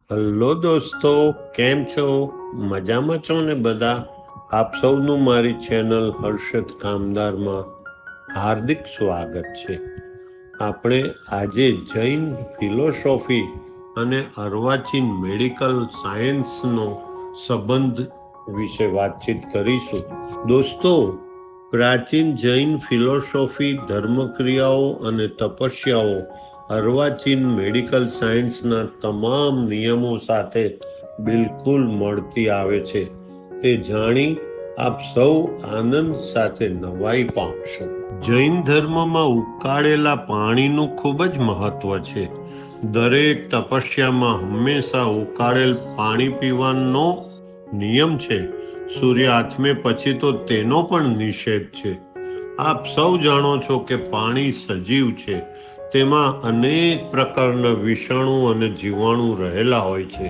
Hello દોસ્તો, કેમ છો? મજામાં છો ને બધા? આપ સૌનું મારી ચેનલ હર્ષદ કામદારમાં હાર્દિક સ્વાગત છે. આપણે આજે જૈન ફિલોસોફી અને અર્વાચીન મેડિકલ સાયન્સનો સંબંધ વિશે વાતચીત કરીશું. દોસ્તો, પ્રાચીન જૈન ફિલોસોફી, ધર્મક્રિયાઓ અને તપસ્યાઓ અર્વાચીન મેડિકલ સાયન્સના તમામ નિયમો સાથે બિલકુલ મળતી આવે છે. તે જાણી આપ સૌ આનંદ સાથે નવાઈ પામશો. જૈન ધર્મમાં ઉકાળેલા પાણીનું ખૂબ જ મહત્વ છે. દરેક તપસ્યામાં હંમેશા ઉકાળેલ પાણી પીવાનો નિયમ છે. સૂર્ય આથમે પછી તો તેનો પણ નિષેધ છે. આપ સૌ જાણો છો કે પાણી સજીવ છે. તેમાં અનેક પ્રકારના વિષાણુ અને જીવાણુ રહેલા હોય છે,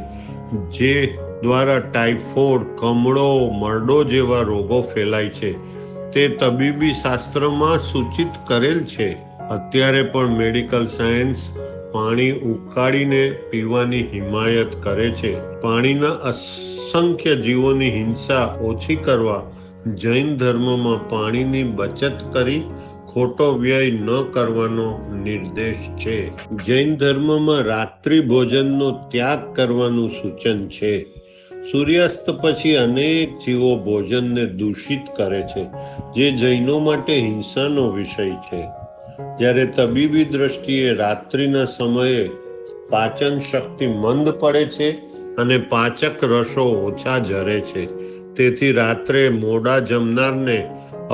જે દ્વારા ટાઇફોઇડ, કમળો, મરડો જેવા રોગો ફેલાય છે. તે તબીબી શાસ્ત્રમાં સૂચિત કરેલ છે. અત્યારે પણ મેડિકલ સાયન્સ પાણી ઉકાળીને પીવાની હિમાયત કરે છે. પાણીના અસંખ્ય જીવોની હિંસા ઓછી કરવા જૈન ધર્મમાં પાણીની બચત કરી ખોટો વ્યય ન કરવાનો નિર્દેશ છે. જૈન ધર્મમાં રાત્રિ ભોજનનો ત્યાગ કરવાનું સૂચન છે. સૂર્યાસ્ત પછી અનેક જીવો ભોજનને દૂષિત કરે છે, જે જૈનો માટે હિંસાનો વિષય છે. જ્યારે તબીબી દ્રષ્ટિએ રાત્રિના સમયે પાચન શક્તિ મંદ પડે છે અને પાચક રસો ઓછા ઝરે છે. તેથી રાત્રે મોડા જમનારને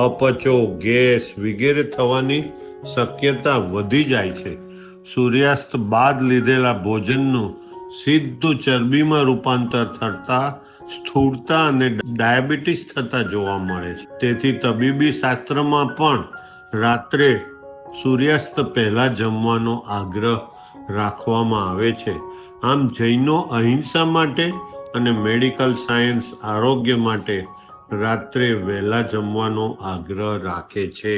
અપચો, ગેસ વગેરે થવાની શક્યતા વધી જાય છે. સૂર્યાસ્ત બાદ લીધેલા ભોજનનું સીધું ચરબીમાં રૂપાંતર થતા સ્થૂળતા અને ડાયાબિટીસ થતા જોવા મળે છે. તેથી તબીબી શાસ્ત્રમાં પણ રાત્રે સૂર્યાસ્ત પહેલા જમવાનો આગ્રહ રાખવામાં આવે છે. આમ જૈનો અહિંસા માટે અને મેડિકલ સાયન્સ આરોગ્ય માટે રાત્રે વહેલા જમવાનો આગ્રહ રાખે છે.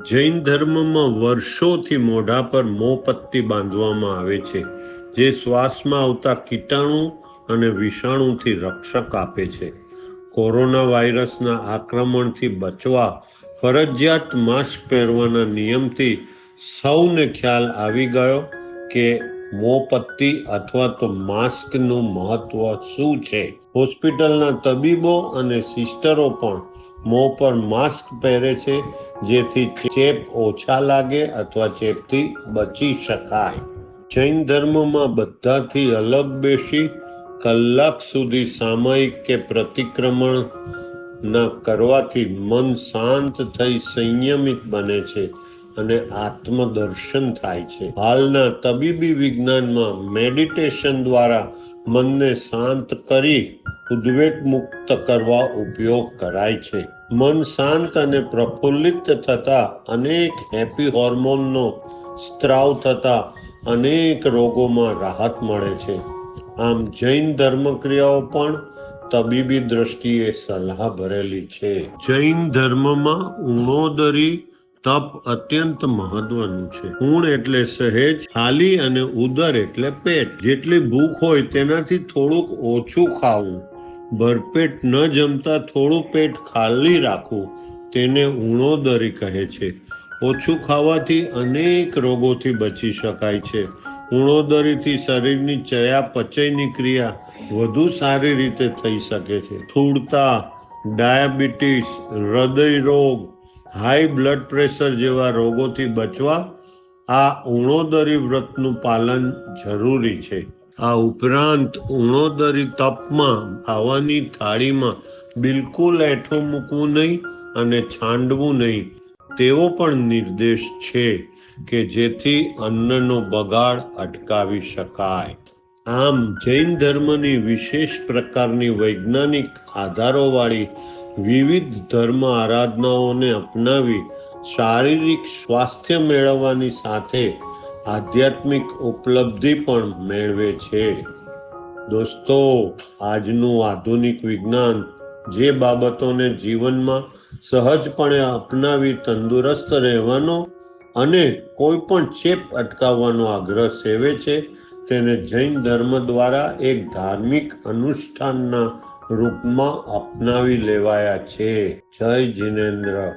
જૈન ધર્મમાં વર્ષોથી મોઢા પર મોમપટ્ટી બાંધવામાં આવે છે, જે શ્વાસમાં આવતા કીટાણુ અને વિષાણુથી રક્ષક આપે છે. કોરોના વાયરસના આક્રમણથી બચવા ફરજિયાત માસ્ક પહેરવાના નિયમથી સૌને ખ્યાલ આવી ગયો કે મોમપટ્ટી અથવા તો માસ્કનું મહત્વ શું છે. હોસ્પિટલના તબીબો અને સિસ્ટરો પણ મોં પર માસ્ક પહેરે છે, જેથી ચેપ ઓછા લાગે અથવા ચેપથી બચી શકાય. જૈન ધર્મમાં બધાથી અલગ બેસી કલાક સુધી સામાયિક કે પ્રતિક્રમણ ન કરવાથી મન શાંત થઈ સંયમિત બને છે અને આત્મદર્શન થાય છે. હાલના તબીબી વિજ્ઞાનમાં મેડિટેશન દ્વારા મનને શાંત કરી ઉદ્વેગ મુક્ત કરવા ઉપયોગ કરાય છે. મન શાંત અને પ્રફુલ્લિત થતા અનેક હેપી હોર્મોનનો સ્ત્રાવ થતા અનેક રોગોમાં રાહત મળે છે. આમ જૈન ધર્મક્રિયાઓ પણ તબીબી દ્રષ્ટિએ સલાહ ભરેલી છે. જૈન ધર્મમાં ઉણોદરી તપ અત્યંત મહત્વનું છે. ઉણ એટલે સહેજ, ખાલી અને ઉદર એટલે પેટ. જેટલી ભૂખ હોય તેનાથી થોડુંક ઓછું ખાવું. ભરપેટ ન જમતા થોડું પેટ ખાલી રાખવું, તેને ઉણોદરી કહે છે. ઓછું ખાવાથી અનેક રોગોથી બચી શકાય છે. ઉણોદરીથી શરીરની ચયાપચયની ક્રિયા વધુ સારી રીતે થઈ શકે છે. સ્થૂળતા, ડાયાબિટીસ, હૃદય રોગ, હાઈ બ્લડ પ્રેશર જેવા રોગોથી બચવા આ ઉણોદરી વ્રતનું પાલન જરૂરી છે. આ ઉપરાંત ઉણોદરી તપમાં ખાવાની થાળીમાં બિલકુલ એઠું મૂકવું નહીં અને છાંડવું નહીં, તેવો પણ નિર્દેશ છે કે જેથી અન્નનો બગાડ અટકાવી શકાય. આમ જૈન ધર્મની વિશેષ પ્રકારની વૈજ્ઞાનિક આધારોવાળી વિવિધ ધર્મ આરાધનાઓને અપનાવી શારીરિક સ્વાસ્થ્ય મેળવવાની સાથે આધ્યાત્મિક ઉપલબ્ધિ પણ મેળવે છે. દોસ્તો, આજનું આધુનિક વિજ્ઞાન જે બાબતોને જીવનમાં સહજપણે અપનાવી તંદુરસ્ત રહેવાનો અને કોઈ પણ ચેપ અટકાવવાનો આગ્રહ સેવે છે, તેને જૈન ધર્મ દ્વારા એક ધાર્મિક અનુષ્ઠાનના રૂપમાં અપનાવી લેવાયા છે. જય જિનેન્દ્ર.